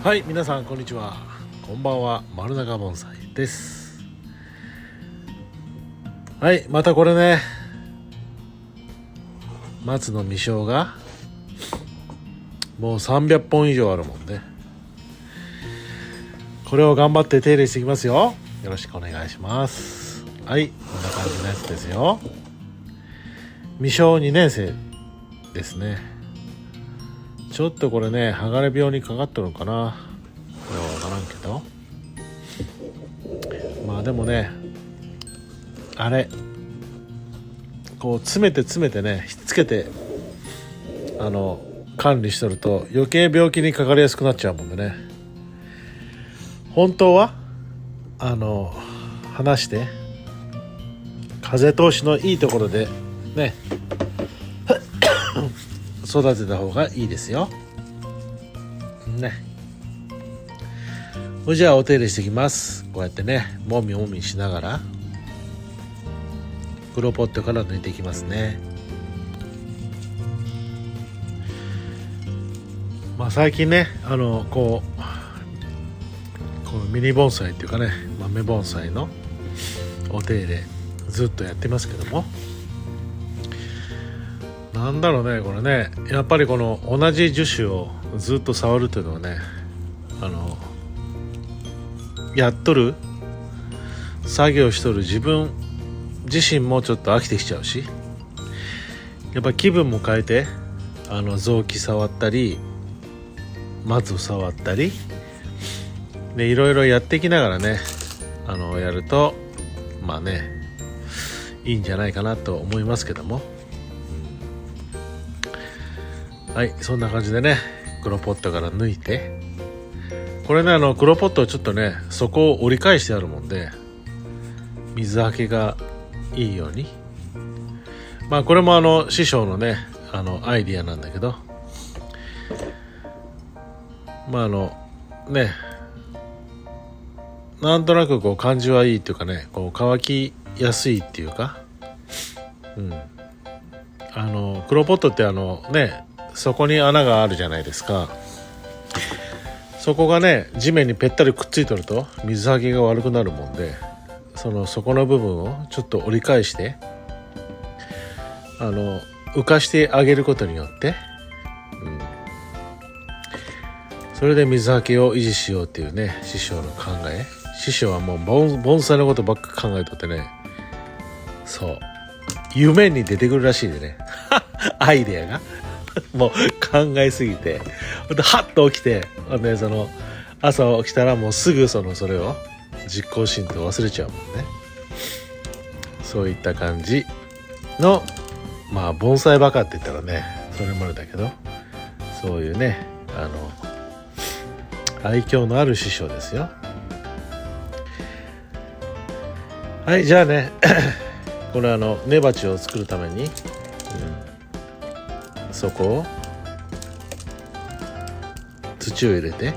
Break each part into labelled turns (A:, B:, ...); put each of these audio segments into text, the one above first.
A: はい、皆さんこんにちは、こんばんは。丸永盆栽です。はい、またこれね、松の実生がもう300本以上あるもんで、これを頑張って手入れしていきますよ。よろしくお願いします。はい、こんな感じのやつですよ。実生2年生ですね。ちょっとこれね、剥がれ病にかかってるのかな、これは分からんけど、まあでもね、あれこう詰めてね、ひっつけて管理しとると余計病気にかかりやすくなっちゃうもんでね、本当は離して風通しのいいところでね育てた方がいいですよね。じゃあお手入れしていきます。こうやってね、もみもみしながら黒ポットから抜いていきますね。まあ最近ね、このミニ盆栽っていうかね、豆盆栽のお手入れずっとやってますけども、なんだろうね、これね、やっぱりこの同じ樹種をずっと触るというのはね、やっとる作業しとる自分自身もちょっと飽きてきちゃうし、やっぱ気分も変えて臓器触ったり松を触ったりで、いろいろやっていきながらねやるとまあね、いいんじゃないかなと思いますけども、はい、そんな感じでね、黒ポットから抜いて、これね、黒ポットをちょっとね、底を折り返してあるもんで、水はけがいいように、まあこれも師匠のねアイディアなんだけど、まあね、なんとなくこう感じはいいっていうかね、こう乾きやすいっていうか、黒ポットってね、そこに穴があるじゃないですか。そこがね、地面にぺったりくっついとると水はけが悪くなるもんで、底の部分をちょっと折り返して浮かしてあげることによって、それで水はけを維持しようっていうね、師匠の考え。師匠はもう盆栽のことばっか考えとってね、そう夢に出てくるらしいでねアイデアがもう考えすぎて、ハッと起きて、朝起きたらもうすぐそれを実行しんと忘れちゃうもんね。そういった感じの、まあ盆栽バカって言ったらねそれまでだけど、そういうね愛嬌のある師匠ですよ。はい、じゃあねこれ根鉢を作るために、そこを土を入れて、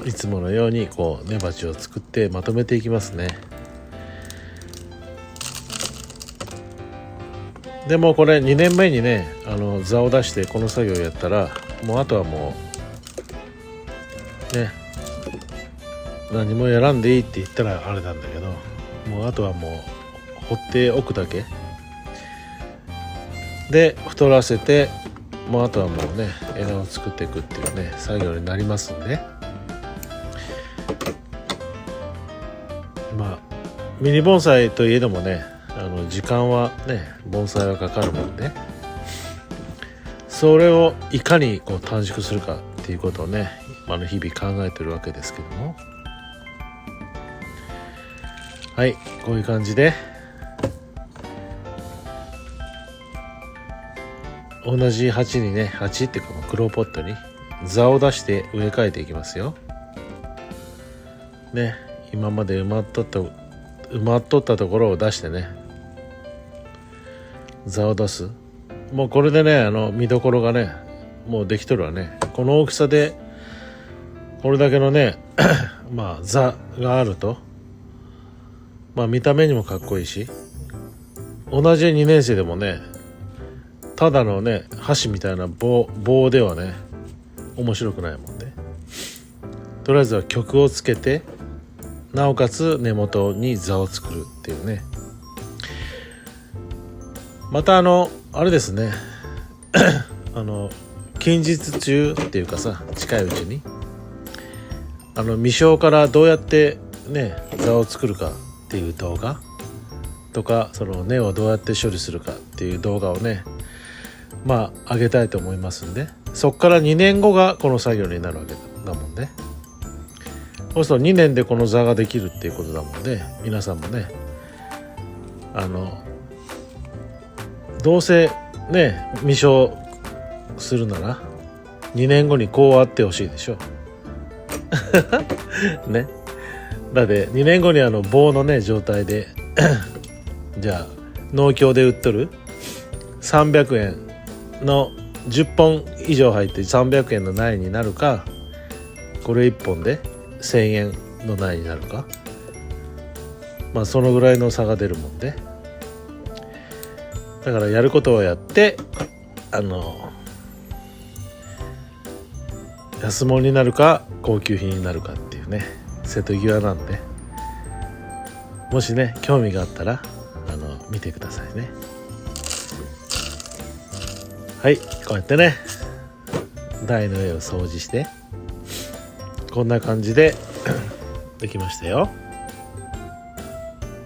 A: いつものようにこう根鉢を作ってまとめていきますね。でもこれ2年前にね座を出してこの作業をやったら、もうあとはもうね、何もやらんでいいって言ったらあれなんだけど、もうあとはもう放っておくだけで太らせて、もうあとはもうね枝を作っていくっていうね作業になりますんで、まあミニ盆栽といえどもね、時間はね盆栽はかかるもんで、それをいかにこう短縮するかっていうことをね日々考えてるわけですけども、はい、こういう感じで同じ鉢にね、鉢っていうか黒ポットに座を出して植え替えていきますよね。今まで埋まっとったところを出してね、座を出す。もうこれでね見どころがねもうできとるわね。この大きさでこれだけのねまあ座があると、まあ見た目にもかっこいいし、同じ2年生でもねただのね箸みたいな棒ではね面白くないもんね。とりあえずは曲をつけて、なおかつ根元に座を作るっていうね。またあれですね近日中っていうかさ、近いうちに未生からどうやってね座を作るかっていう動画とか、その根をどうやって処理するかっていう動画をね上げたいと思いますんで、そっから2年後がこの作業になるわけだもんね。そうすると2年でこの座ができるっていうことだもんで、皆さんもねどうせね未生するなら2年後にこうあってほしいでしょね。だって2年後に棒のね状態でじゃあ農協で売っとる300円の10本以上入って300円の苗になるか、これ1本で1000円の苗になるか、そのぐらいの差が出るもんで、だからやることをやって安物になるか高級品になるかっていうね瀬戸際なんで、もしね興味があったら見てくださいね。はい、こうやってね台の上を掃除してこんな感じでできましたよ。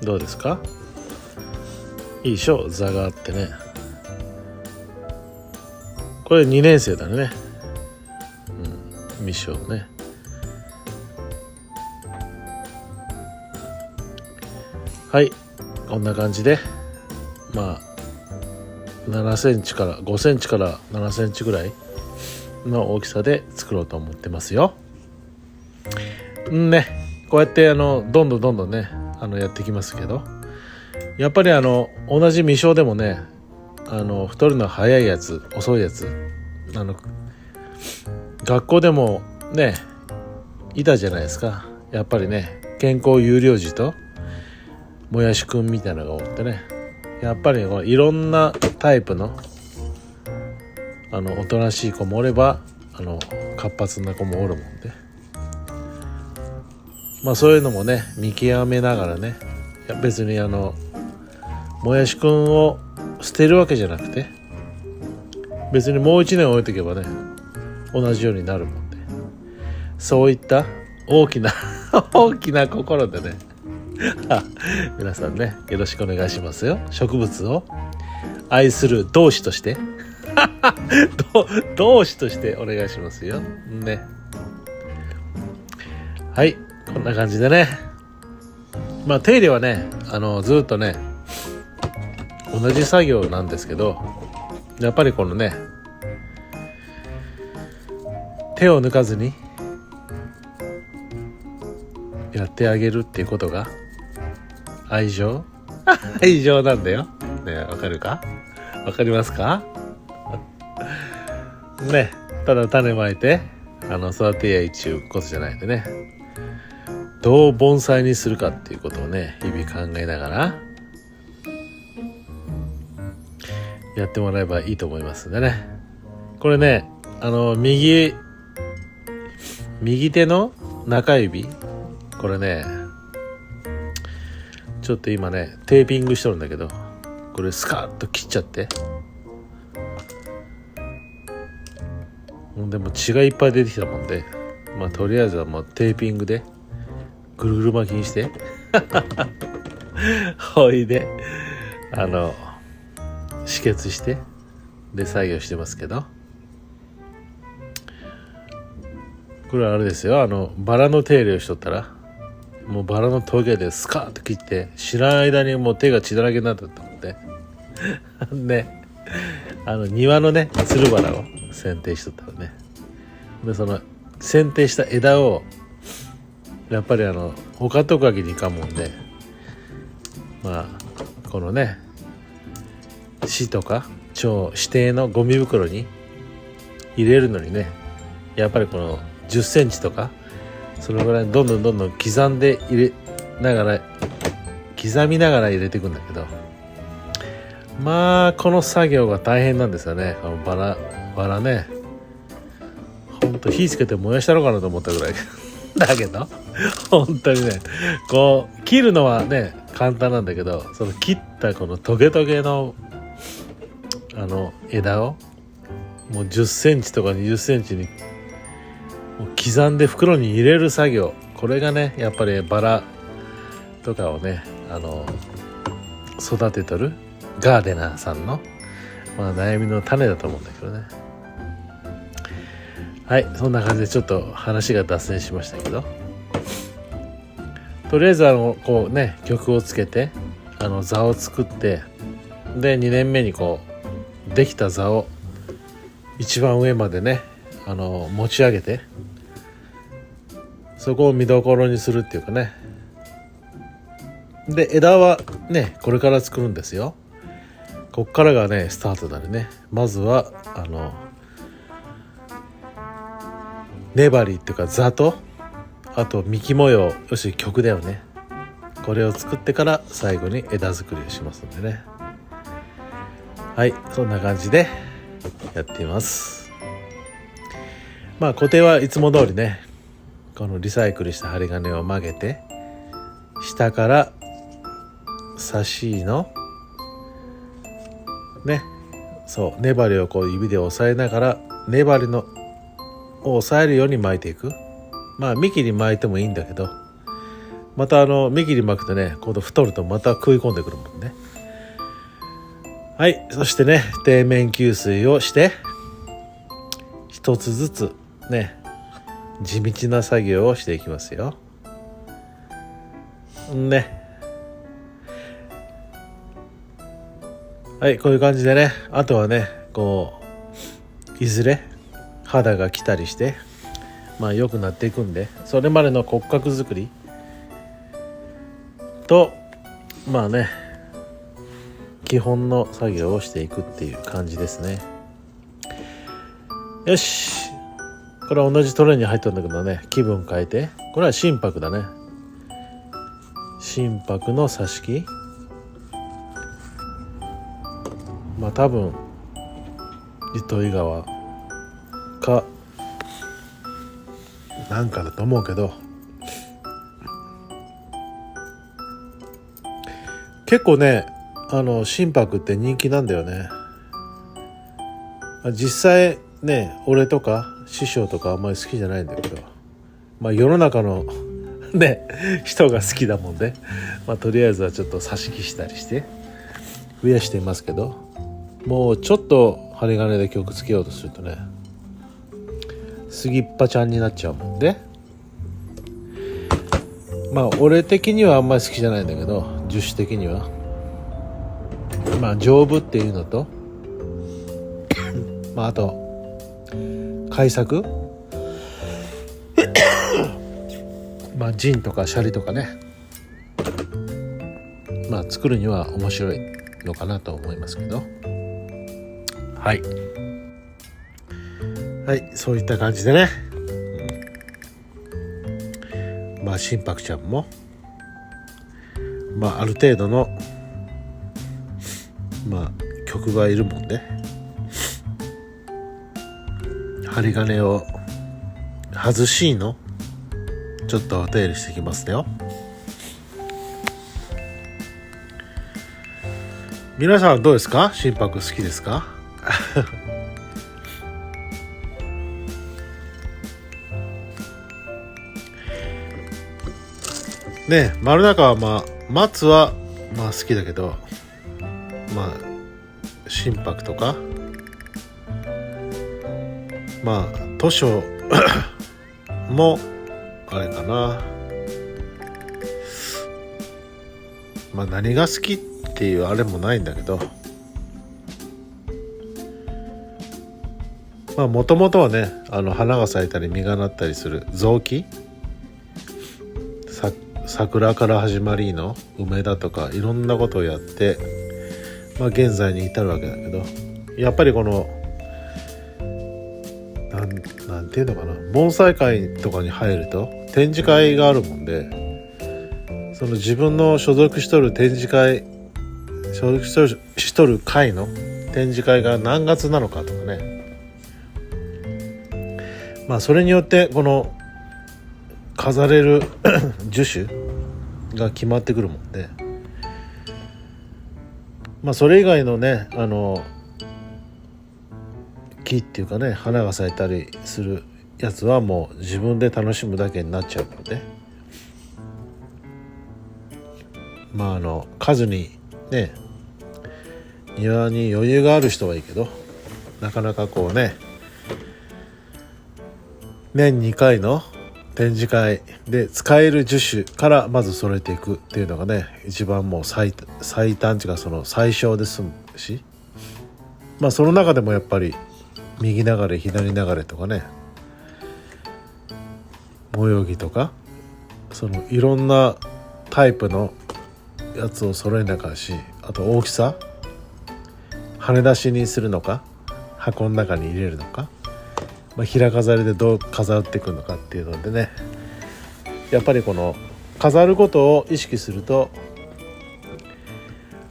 A: どうですか？いいでしょ、座があってね。これ2年生だね。未生ね。はい、こんな感じで7センチから5センチから7センチぐらいの大きさで作ろうと思ってますよ。ね、こうやってどんどんねやってきますけど、やっぱり同じ未生でもね太るの早いやつ遅いやつ学校でもねいたじゃないですか。やっぱりね健康有料児ともやしくんみたいなのがおってね、やっぱりいろんなタイプのおとなしい子もおれば活発な子もおるもんで、そういうのもね見極めながらね、別にもやしくんを捨てるわけじゃなくて、別にもう1年置いとけばね同じようになるもんで、そういった大きな大きな心でね皆さんねよろしくお願いしますよ。植物を愛する同志として同志としてお願いしますよね。はい、こんな感じでね手入れはねずっとね同じ作業なんですけど、やっぱりこのね手を抜かずにやってあげるっていうことが愛情愛情なんだよね。わかるか？わかりますか？ね、ただ種まいて育てやいちゅうことじゃないでね、どう盆栽にするかっていうことをね日々考えながらやってもらえばいいと思いますんでね。これね右手の中指、これねちょっと今ねテーピングしとるんだけど、これスカッと切っちゃって、でも血がいっぱい出てきたもんで、とりあえずはもうテーピングでぐるぐる巻きにしてほいで止血してで作業してますけど、これはあれですよ、バラの手入れをしとったらもうバラの峠でスカーッと切って知らない間にもう手が血だらけになってたのでね、庭のねつるバラを剪定しとったらね、でその剪定した枝をやっぱり他とかけにいかんもんで、このね市とか町指定のゴミ袋に入れるのにね、やっぱりこの10センチとかそのぐらいどんどん刻んで刻みながら入れていくんだけど、この作業が大変なんですよね。このバラね、ほんと火つけて燃やしたのかなと思ったぐらいだけど本当にね、こう切るのはね簡単なんだけど、その切ったこのトゲトゲの枝をもう10センチとか20センチにもう刻んで袋に入れる作業、これがねやっぱりバラとかをね育てとるガーデナーさんの、悩みの種だと思うんだけどね。はい、そんな感じでちょっと話が脱線しましたけど、とりあえずこうね曲をつけて座を作って、で2年目にこうできた座を一番上までね持ち上げて、そこを見どころにするっていうかね。で枝はねこれから作るんですよ。こっからがねスタートだね。まずは粘りっていうか座と、あと幹模様、よし曲だよね、これを作ってから最後に枝作りをしますんでね。はい、そんな感じでやっています。固定はいつも通りね、このリサイクルした針金を曲げて、下から差しのね、そう粘りをこう指で押さえながら、粘りのを押さえるように巻いていく。幹に巻いてもいいんだけど、また幹に巻くとね今度太るとまた食い込んでくるもんね。はい、そしてね底面吸水をして一つずつね地道な作業をしていきますよね。はい、こういう感じでね、あとはねこういずれ肌が来たりして良くなっていくんで、それまでの骨格作りと基本の作業をしていくっていう感じですね。よし、これは同じトレーに入ってるんだけどね、気分変えて、これは心拍だね。心拍の挿し木、多分糸魚川かなんかだと思うけど、結構ね心拍って人気なんだよね。実際ね俺とか師匠とかあんまり好きじゃないんだけど、世の中のね人が好きだもんで、とりあえずはちょっと挿し木したりして増やしていますけど、もうちょっと針金で曲つけようとするとね杉っぱちゃんになっちゃうもんで、俺的にはあんまり好きじゃないんだけど、樹脂的には丈夫っていうのとあと開削ジンとかシャリとかね作るには面白いのかなと思いますけど、はいはい、そういった感じでね、心拍ちゃんもある程度の曲がいるもんで、針金を外しのちょっとお手入れしてきますよ。皆さんどうですか？心拍好きですか？ね、丸中は松は好きだけど、心拍とか図書もあれかな、何が好きっていうあれもないんだけど、もともとはね花が咲いたり実がなったりする臓器、桜から始まりの梅だとかいろんなことをやって、現在に至るわけだけど、やっぱりこのなんていうのかな、盆栽会とかに入ると展示会があるもんで、その自分の所属しとる展示会、所属しとる会の展示会が何月なのかとかね、それによってこの飾れる樹種が決まってくるもんで、それ以外のね木っていうかね、花が咲いたりするやつはもう自分で楽しむだけになっちゃうので、数にね庭に余裕がある人はいいけど、なかなかこうね年2回の展示会で使える樹種からまず揃えていくっていうのがね、一番もう最短値がその最小で済むし、その中でもやっぱり右流れ左流れとかね、模様着とかそのいろんなタイプのやつを揃えなきゃし、あと大きさ、羽出しにするのか箱の中に入れるのか、平飾りでどう飾っていくのかっていうのでね、やっぱりこの飾ることを意識すると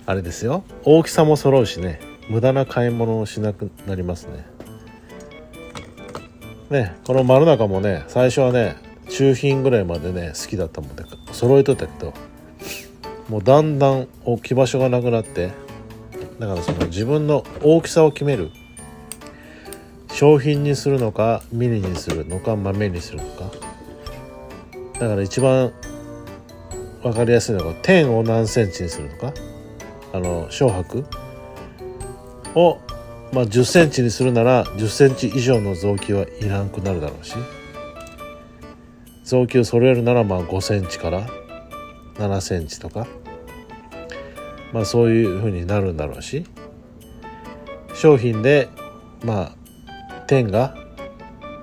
A: あれですよ、大きさも揃うしね、無駄な買い物をしなくなりますね。この丸中もね、最初はね中品ぐらいまでね好きだったもんで揃えとったけど、もうだんだん置き場所がなくなって、だからその自分の大きさを決める、商品にするのかミニにするのか豆にするのか、だから一番分かりやすいのが点を何センチにするのか、小白を10センチにするなら10センチ以上の臓器はいらんくなるだろうし、臓器を揃えるなら5センチから7センチとか、そういう風になるんだろうし、商品で点が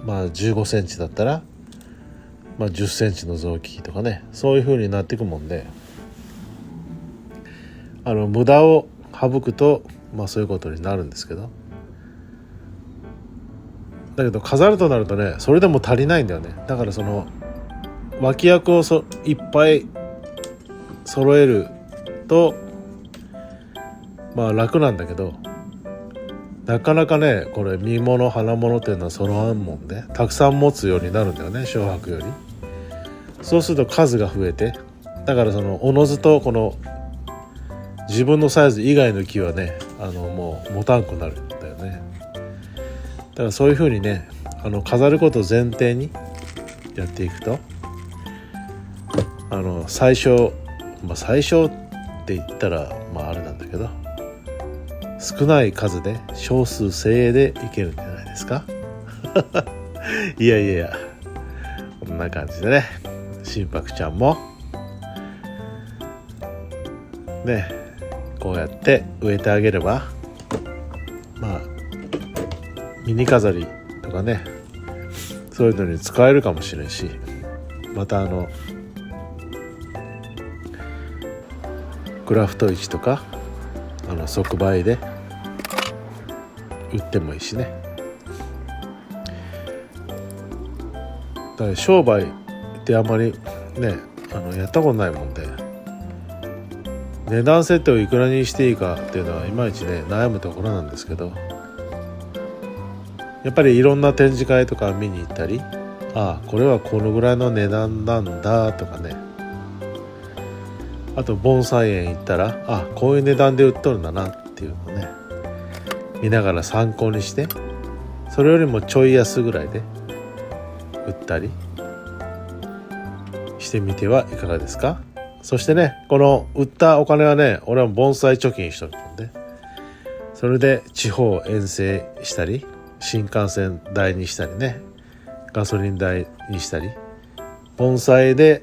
A: 15センチだったら10センチの臓器とかね、そういう風になっていくもんで、無駄を省くとそういうことになるんですけど、だけど飾るとなるとねそれでも足りないんだよね。だからその脇役をいっぱい揃えると楽なんだけど、なかなかねこれ実物花物っていうのは揃わんもんで、たくさん持つようになるんだよね、小白より。そうすると数が増えて、だからそのおのずとこの自分のサイズ以外の木はねもう持たんくなるんだよね。だからそういう風にね飾ることを前提にやっていくと、最小って言ったらあれなんだけど、少ない数で少数精鋭でいけるんじゃないですかいやこんな感じでね、心拍ちゃんもねこうやって植えてあげればミニ飾りとかね、そういうのに使えるかもしれんし、またクラフト市とか即売で売ってもいいしね。だから商売ってあんまりねやったことないもんで、値段設定をいくらにしていいかっていうのはいまいちね悩むところなんですけど、やっぱりいろんな展示会とか見に行ったり、これはこのぐらいの値段なんだとかね、あと盆栽園行ったらこういう値段で売っとるんだなっていうのをね見ながら参考にして、それよりもちょい安ぐらいで売ったりしてみてはいかがですか。そしてねこの売ったお金はね俺は盆栽貯金しとるので、それで地方遠征したり新幹線代にしたりね、ガソリン代にしたり、盆栽で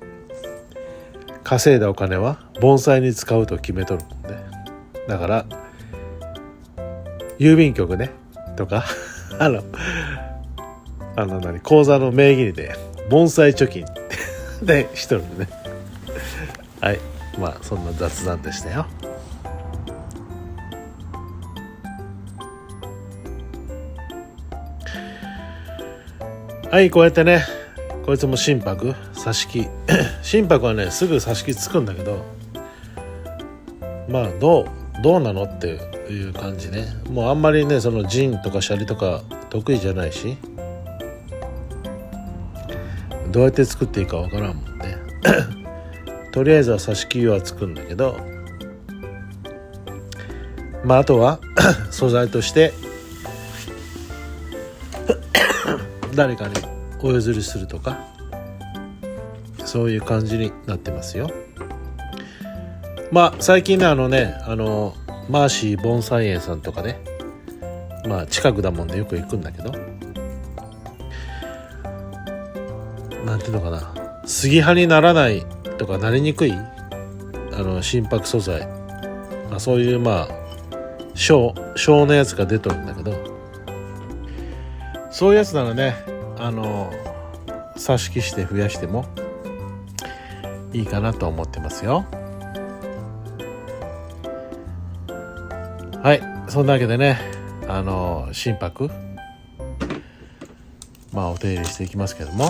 A: 稼いだお金は盆栽に使うと決めとるもんで、だから郵便局ねとか口座の名義にで盆栽貯金でしとるんでねはい、そんな雑談でしたよ。はい、こうやってねこいつも心拍挿し木心拍はねすぐ挿し木つくんだけど、どうなのっていう感じね。もうあんまりねその陣とかシャリとか得意じゃないし、どうやって作っていいかわからんもんねとりあえずは挿し木はつくんだけど、あとは素材として誰かにお譲りするとか、そういう感じになってますよ。最近ねマーシー盆栽園さんとかね、近くだもんでよく行くんだけど、なんていうのかな、杉葉にならないとかなりにくい心拍素材、そういう小のやつが出とるんだけど、そういうやつならね挿し木して増やしてもいいかなと思ってますよ。はい、そんなわけでね心拍お手入れしていきますけども、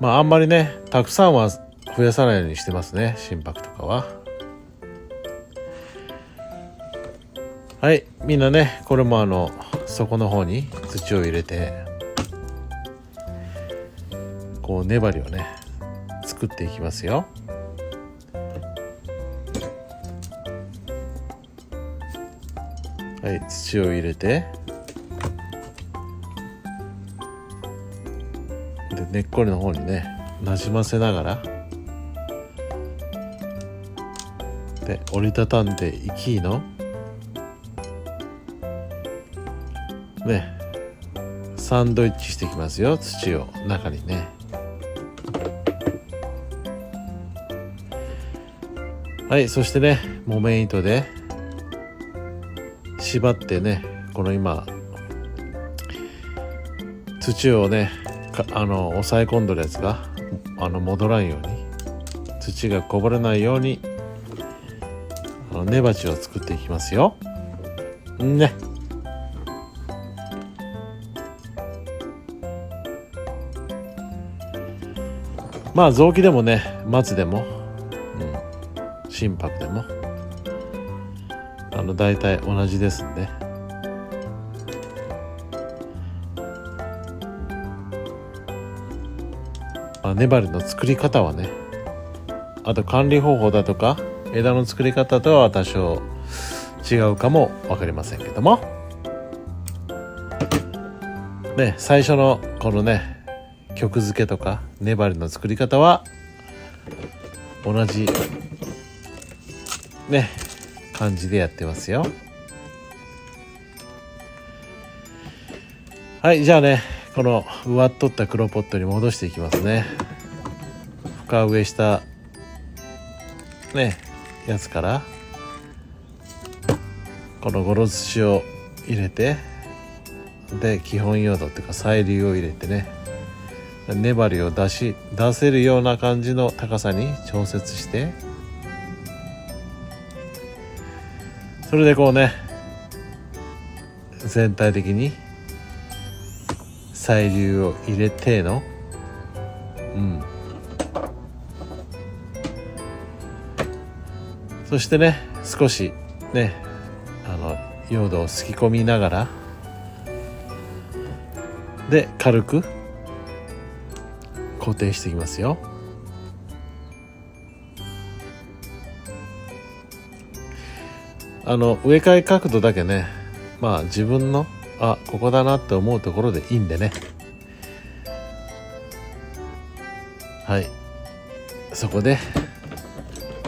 A: あんまりねたくさんは増やさないようにしてますね、心拍とかは。はい、みんなねこれも底の方に土を入れてこう粘りをね作っていきますよ。はい、土を入れて、で根っこの方にねなじませながら、で折りたたんでいきのね、サンドイッチしていきますよ、土を中にね。はい、そしてね木綿糸で縛ってね、この今土をね押さえ込んどるやつが戻らんように、土がこぼれないように根鉢を作っていきますよね。雑木でもね松でも、心拍でも大体同じですんで、粘りの作り方はね、あと管理方法だとか枝の作り方とは多少違うかも分かりませんけどもね、最初のこのね曲付けとか粘りの作り方は同じね感じでやってますよ。はい、じゃあねこの植わっとった黒ポットに戻していきますね。深植えしたねやつからこのゴロ土を入れて、で基本用土っていうか細粒を入れてね、粘りを出せるような感じの高さに調節して、それでこうね全体的に細粒を入れてのそしてね少しね用土をすき込みながらで軽く固定していきますよ。植え替え角度だけね自分のここだなって思うところでいいんでね、はい、そこで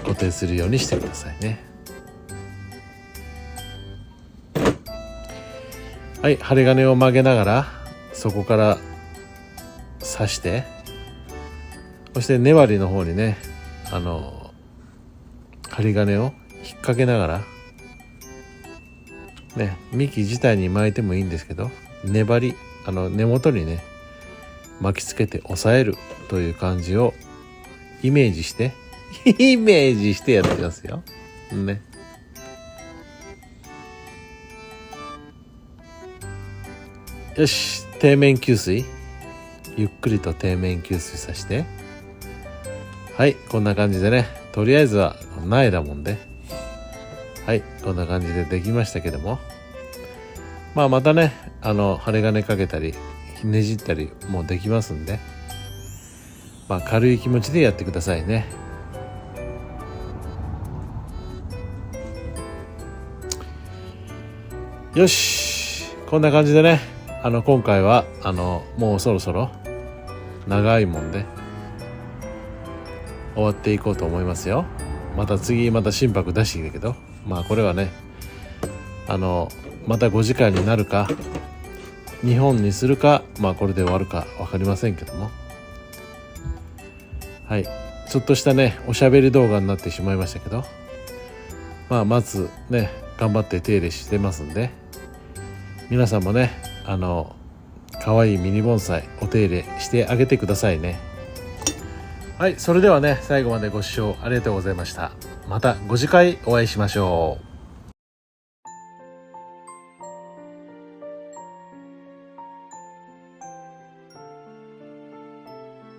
A: 固定するようにしてくださいね。はい、針金を曲げながらそこから刺して、そして粘りの方にね針金を引っ掛けながらね、幹自体に巻いてもいいんですけど、粘り根元にね巻きつけて押さえるという感じをイメージしてイメージしてやってますよね。よし、底面吸水、ゆっくりと底面吸水させて、はい、こんな感じでね、とりあえずは苗だもんで、はい、こんな感じでできましたけども、またね針金かけたりねじったりもできますんで、まあ軽い気持ちでやってくださいね。よし、こんな感じでね、今回はもうそろそろ長いもんで終わっていこうと思いますよ。また次心拍出してきたけど、まあこれはねまた5時間になるか2本にするか、まあこれで終わるか分かりませんけども、はい、ちょっとしたねおしゃべり動画になってしまいましたけど、まあまずね頑張って手入れしてますんで、皆さんもね可愛いミニ盆栽お手入れしてあげてくださいね。はい、それではね最後までご視聴ありがとうございました。またご次回お会いしましょう。